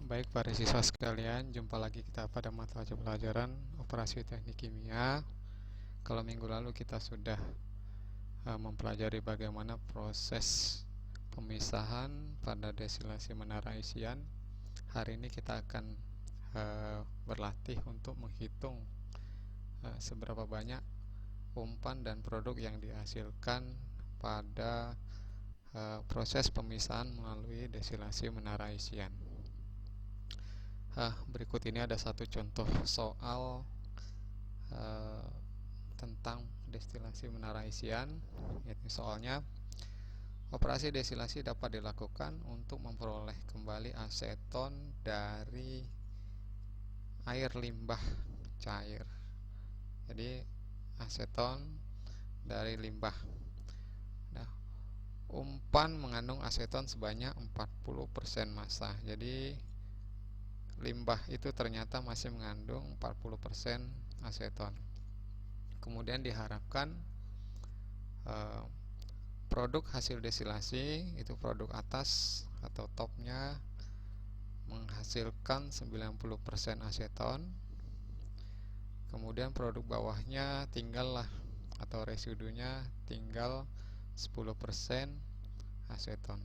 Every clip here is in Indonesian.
Baik para siswa sekalian, jumpa lagi kita pada mata pelajaran Operasi Teknik Kimia. Kalau minggu lalu kita sudah mempelajari bagaimana proses pemisahan pada destilasi menara isian. Hari ini kita akan berlatih untuk menghitung seberapa banyak umpan dan produk yang dihasilkan pada proses pemisahan melalui destilasi menara isian. Berikut ini ada satu contoh soal tentang destilasi menara isian. Yaitu soalnya, operasi destilasi dapat dilakukan untuk memperoleh kembali aseton dari air limbah cair. Jadi aseton dari limbah. Nah, umpan mengandung aseton sebanyak 40% massa. Jadi limbah itu ternyata masih mengandung 40% aseton. Kemudian diharapkan produk hasil destilasi, itu produk atas atau topnya, menghasilkan 90% aseton. Kemudian produk bawahnya tinggallah, atau residunya tinggal 10% aseton.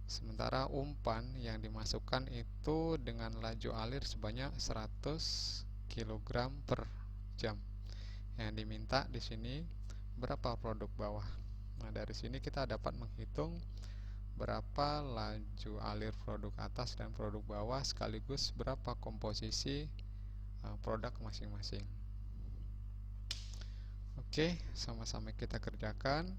Sementara umpan yang dimasukkan itu dengan laju alir sebanyak 100 kg per jam. Yang diminta di sini berapa produk bawah. Nah, dari sini kita dapat menghitung berapa laju alir produk atas dan produk bawah, sekaligus berapa komposisi produk masing-masing. Oke, sama-sama kita kerjakan.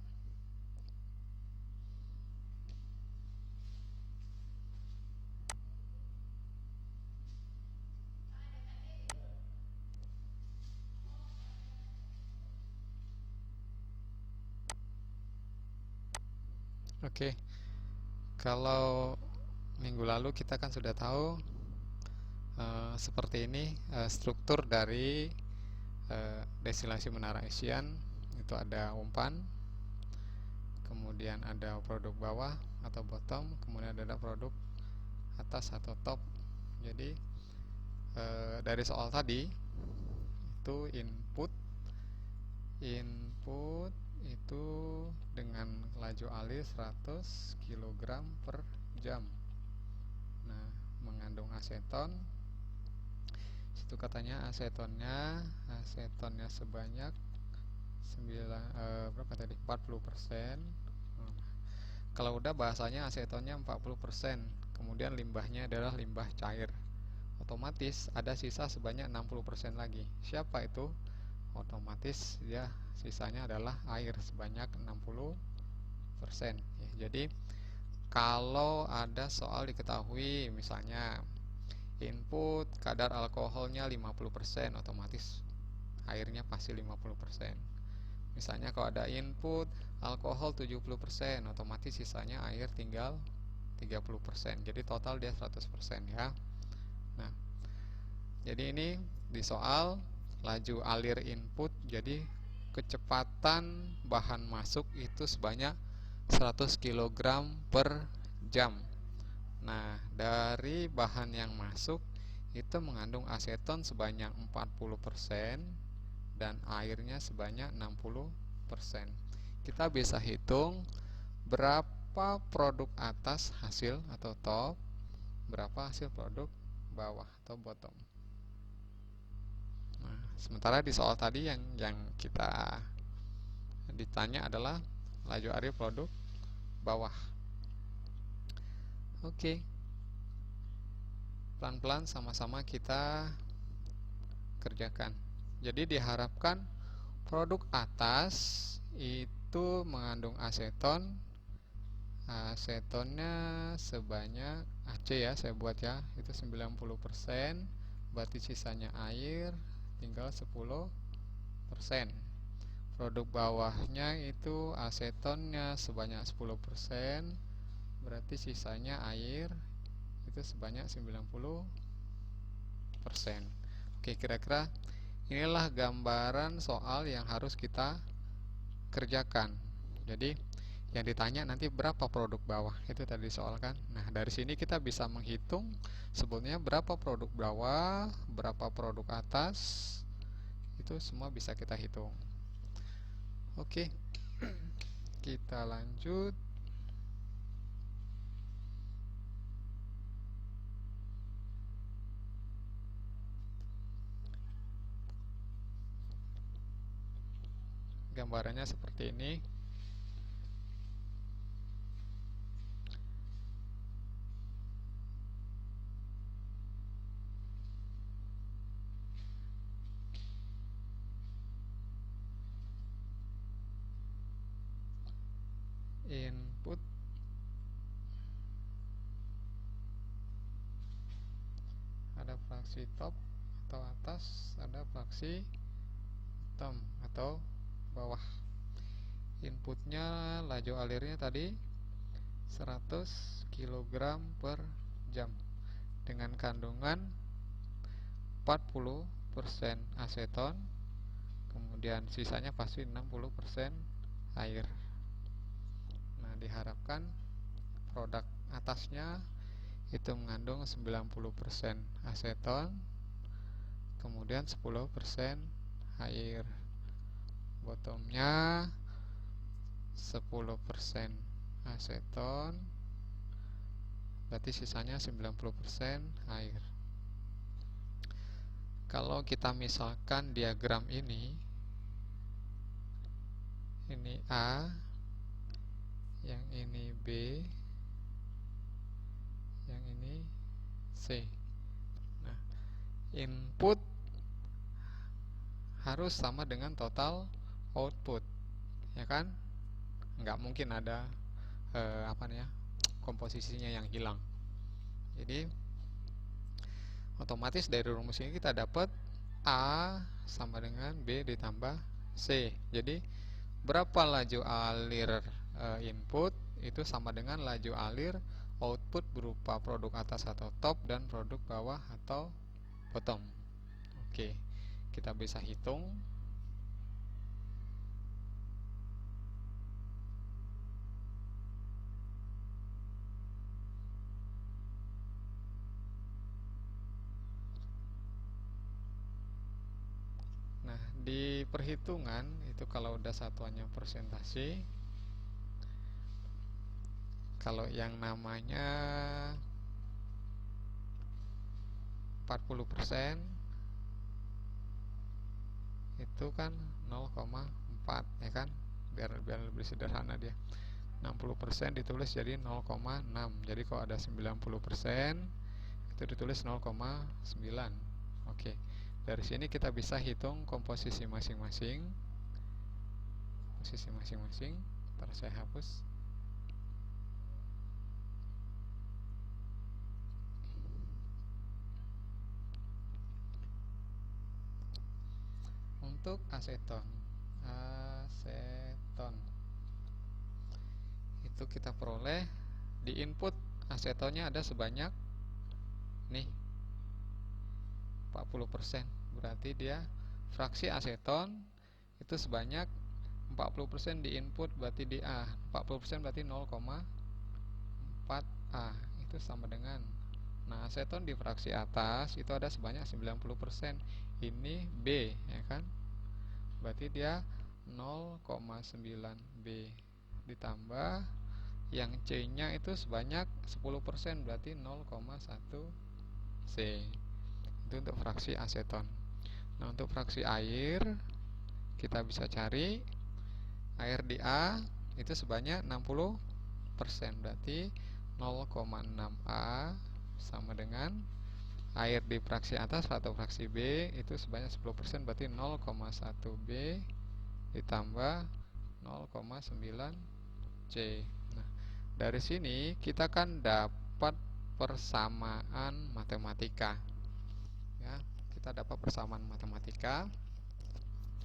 Oke, kalau minggu lalu kita kan sudah tahu seperti ini struktur dari destilasi menara isian. Itu ada umpan, kemudian ada produk bawah atau bottom, kemudian ada produk atas atau top. Jadi dari soal tadi itu input itu dengan laju alir 100 kg per jam. Nah, mengandung aseton. Situ katanya asetonnya sebanyak 40%. Kalau udah bahasanya asetonnya 40%, kemudian limbahnya adalah limbah cair. Otomatis ada sisa sebanyak 60% lagi. Siapa itu? Otomatis ya sisanya adalah air sebanyak 60%. Jadi kalau ada soal diketahui misalnya input kadar alkoholnya 50%, otomatis airnya pasti 50%. Misalnya kalau ada input alkohol 70%, otomatis sisanya air tinggal 30%. Jadi total dia 100% ya. Nah, jadi ini di soal laju alir input, jadi kecepatan bahan masuk itu sebanyak 100 kg per jam. Nah, dari bahan yang masuk itu mengandung aseton sebanyak 40% dan airnya sebanyak 60%. Kita bisa hitung berapa produk atas hasil atau top, berapa hasil produk bawah atau bottom. Nah, sementara di soal tadi yang kita ditanya adalah laju alir produk bawah. Oke, pelan-pelan sama-sama kita kerjakan. Jadi diharapkan produk atas itu mengandung aseton. Asetonnya sebanyak AC ya, saya buat ya, itu 90%. Berarti sisanya air tinggal 10%. Produk bawahnya itu asetonnya sebanyak 10%, berarti sisanya air itu sebanyak 90%. Oke, kira-kira inilah gambaran soal yang harus kita kerjakan. Jadi yang ditanya nanti berapa produk bawah, itu tadi soal kan. Nah, dari sini kita bisa menghitung sebetulnya berapa produk bawah, berapa produk atas, itu semua bisa kita hitung. Oke, kita lanjut. Gambarannya seperti ini. Input ada fraksi top atau atas, ada fraksi bottom atau bawah. Inputnya laju alirnya tadi 100 kg per jam dengan kandungan 40% aseton, kemudian sisanya pasti 60% air. Nah, diharapkan produk atasnya itu mengandung 90% aseton, kemudian 10% air. Bottomnya 10% aseton, berarti sisanya 90% air. Kalau kita misalkan diagram ini A, yang ini B, yang ini C. Nah, input harus sama dengan total output, ya kan? Nggak mungkin ada komposisinya yang hilang. Jadi otomatis dari rumus ini kita dapat A sama dengan B ditambah C. Jadi berapa laju alir input itu sama dengan laju alir output berupa produk atas atau top dan produk bawah atau bottom. Oke, kita bisa hitung. Nah, di perhitungan itu kalau udah satuannya persentase, kalau yang namanya 40% itu kan 0,4, ya kan? Biar lebih sederhana dia. 60% ditulis jadi 0,6. Jadi kalau ada 90% itu ditulis 0,9. Oke. Dari sini kita bisa hitung komposisi masing-masing. Posisi masing-masing. Ntar saya hapus. Untuk aseton itu kita peroleh di input asetonnya ada sebanyak nih 40%, berarti dia fraksi aseton itu sebanyak 40% di input, berarti di A 40% berarti 0,4 A, itu sama dengan, nah aseton di fraksi atas itu ada sebanyak 90%, ini B, ya kan, berarti dia 0,9 B ditambah yang C nya itu sebanyak 10%, berarti 0,1 C. Itu untuk fraksi aseton. Nah, untuk fraksi air kita bisa cari air di A itu sebanyak 60%, berarti 0,6 A sama dengan air di fraksi atas atau fraksi B itu sebanyak 10%, berarti 0,1 B ditambah 0,9 C. Nah, dari sini kita kan dapat persamaan matematika. Ya, kita dapat persamaan matematika.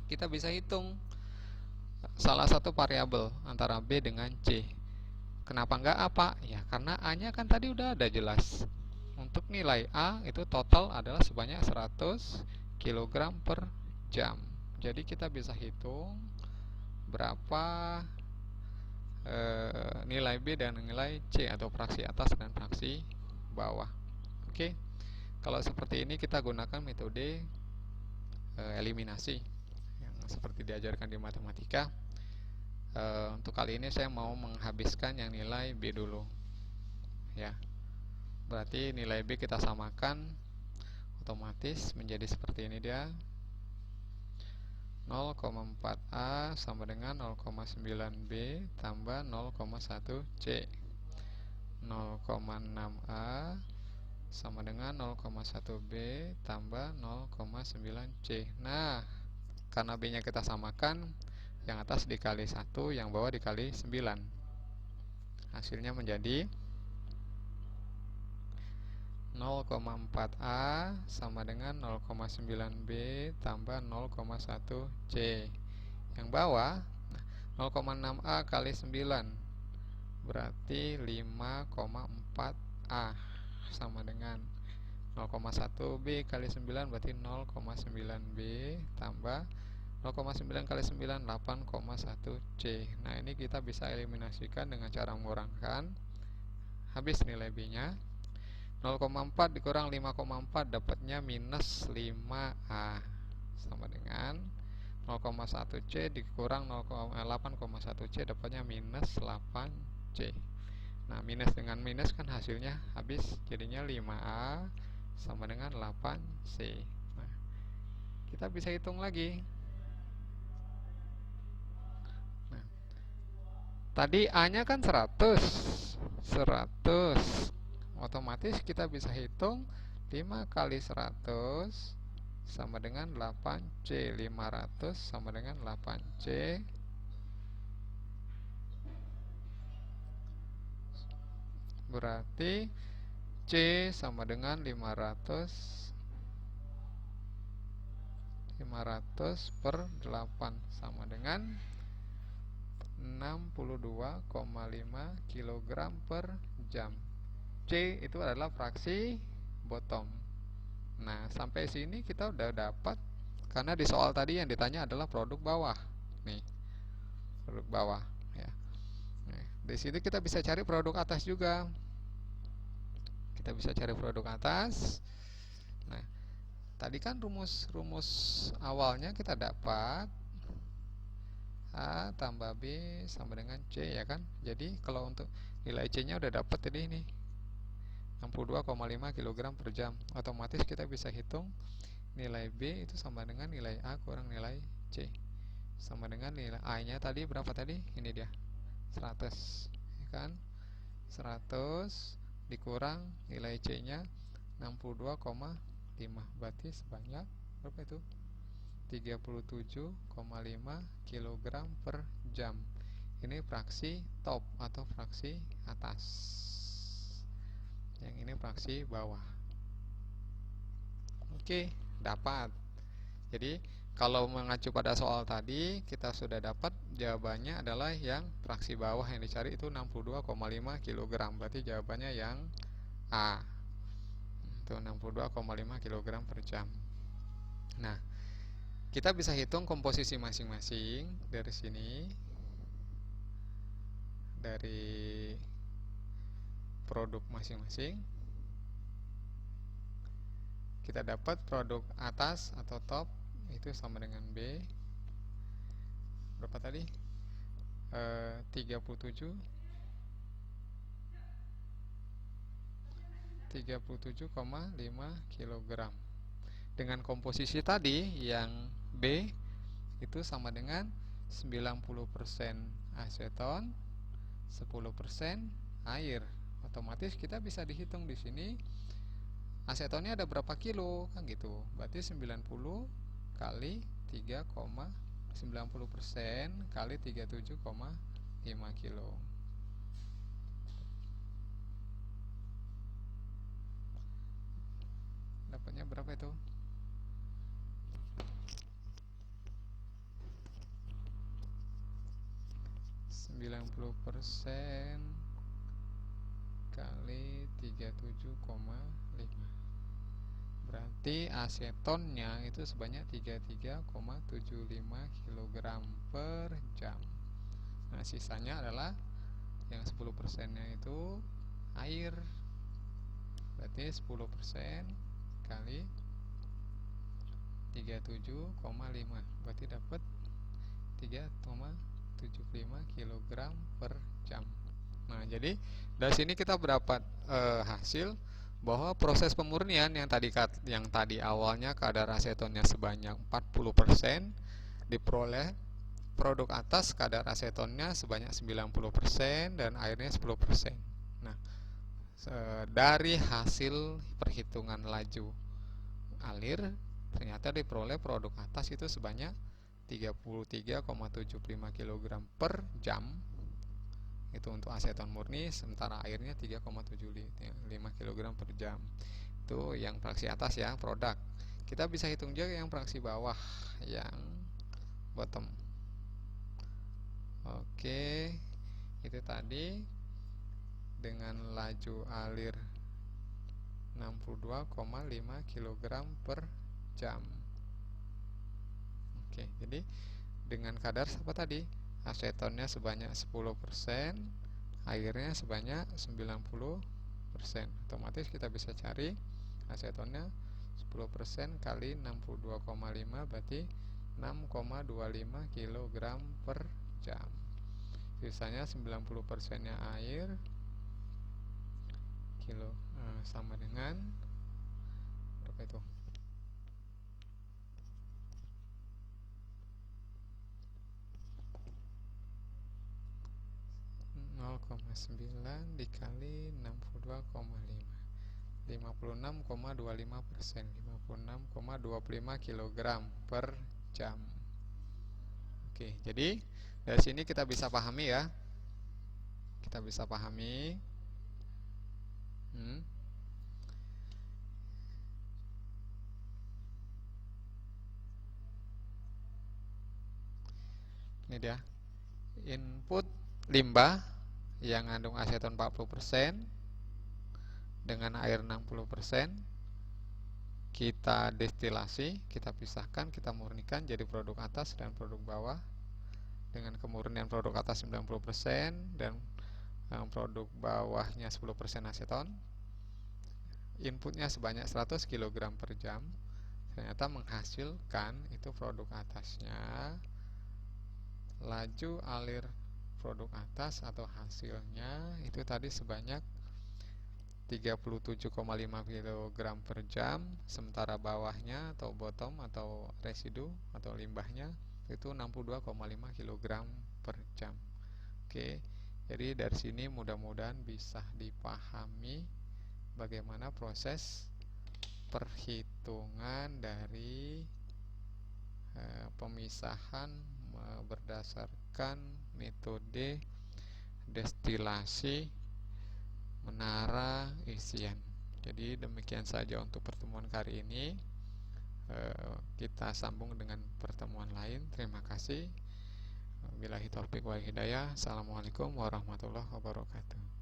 Kita bisa hitung salah satu variabel antara B dengan C. Kenapa enggak A, Pak? Ya, karena A-nya kan tadi udah ada jelas. Untuk nilai A itu total adalah sebanyak 100 kg per jam. Jadi kita bisa hitung berapa nilai B dan nilai C atau fraksi atas dan fraksi bawah. Oke, kalau seperti ini kita gunakan metode eliminasi yang seperti diajarkan di matematika. Untuk kali ini saya mau menghabiskan yang nilai B dulu ya. Berarti nilai B kita samakan, otomatis menjadi seperti ini dia. 0,4A sama dengan 0,9B tambah 0,1C. 0,6A sama dengan 0,1B tambah 0,9C. Nah, karena B nya kita samakan, yang atas dikali 1, yang bawah dikali 9. Hasilnya menjadi 0,4A sama dengan 0,9B tambah 0,1C. Yang bawah 0,6A kali 9 berarti 5,4A sama dengan 0,1B kali 9 berarti 0,9B tambah 0,9 kali 9 8,1C. Nah, ini kita bisa eliminasikan dengan cara mengurangkan. Habis nilai B nya 0,4 dikurang 5,4 dapatnya minus 5A sama dengan 0,1C dikurang 8,1C dapatnya minus 8C. Nah, minus dengan minus kan hasilnya habis, jadinya 5A sama dengan 8C. Nah, kita bisa hitung lagi. Nah, tadi A nya kan 100, otomatis kita bisa hitung 5 kali 100 sama dengan 8C. 500 sama dengan 8C. Berarti C sama dengan 500 per 8 sama dengan 62,5 kg per jam. C itu adalah fraksi bottom. Nah, sampai sini kita udah dapat, karena di soal tadi yang ditanya adalah produk bawah. Nih, produk bawah ya. Nah, di sini kita bisa cari produk atas juga. Kita bisa cari produk atas. Nah, tadi kan rumus awalnya kita dapat A tambah B sama dengan C ya kan. Jadi kalau untuk nilai C nya udah dapat tadi ini 62,5 kg per jam. Otomatis kita bisa hitung nilai B itu sama dengan nilai A kurang nilai C, sama dengan nilai A nya tadi berapa tadi? Ini dia 100 ya kan. 100 dikurang nilai C nya 62,5, berarti sebanyak berapa itu? 37,5 kg per jam. Ini fraksi top atau fraksi atas. Yang ini fraksi bawah. Oke, dapat. Jadi kalau mengacu pada soal tadi, kita sudah dapat jawabannya adalah yang fraksi bawah yang dicari itu 62,5 kg. Berarti jawabannya yang A. Itu 62,5 kg per jam. Nah, kita bisa hitung komposisi masing-masing dari sini. Dari produk masing-masing kita dapat produk atas atau top itu sama dengan B berapa tadi? 37,5 kg. Dengan komposisi tadi yang B itu sama dengan 90% aseton, 10% air. Otomatis kita bisa dihitung di sini asetonnya ada berapa kilo kan gitu. Berarti 90 kali 3, 90% kali 37,5 kilo. Dapatnya berapa itu? 90% kali 37,5, berarti asetonnya itu sebanyak 33,75 kg per jam. Nah, sisanya adalah yang 10% nya itu air. berarti 10% kali 37,5, berarti dapat 3,75 kg per jam. Nah, jadi dari sini kita berdapat hasil bahwa proses pemurnian yang tadi awalnya kadar asetonnya sebanyak 40% diperoleh produk atas kadar asetonnya sebanyak 90% dan airnya 10%. Nah, dari hasil perhitungan laju alir ternyata diperoleh produk atas itu sebanyak 33,75 kg per jam, itu untuk aseton murni, sementara airnya 3,75 kg per jam. Itu yang fraksi atas ya, produk. Kita bisa hitung juga yang fraksi bawah, yang bottom. Oke, itu tadi dengan laju alir 62,5 kg per jam. Oke, jadi dengan kadar apa tadi? Asetonnya sebanyak 10%, airnya sebanyak 90%. Otomatis kita bisa cari asetonnya 10% kali 62,5 berarti 6,25 kg per jam. Sisanya 90% nya air, sama dengan berapa itu? 0,9 dikali 62,5, 56,25%, 56,25 kg per jam. Oke, jadi dari sini kita bisa pahami ya. Kita bisa pahami. Ini dia. Input limbah yang mengandung aseton 40% dengan air 60%, kita destilasi, kita pisahkan, kita murnikan jadi produk atas dan produk bawah dengan kemurnian produk atas 90% dan produk bawahnya 10% aseton. Inputnya sebanyak 100 kg per jam, ternyata menghasilkan itu produk atasnya laju alir produk atas atau hasilnya itu tadi sebanyak 37,5 kg per jam, sementara bawahnya atau bottom atau residu atau limbahnya itu 62,5 kg per jam. Oke, jadi dari sini mudah-mudahan bisa dipahami bagaimana proses perhitungan dari pemisahan berdasarkan metode destilasi menara isian. Jadi demikian saja untuk pertemuan kali ini. Kita sambung dengan pertemuan lain. Terima kasih. Billahi taufiq wal hidayah. Assalamualaikum warahmatullahi wabarakatuh.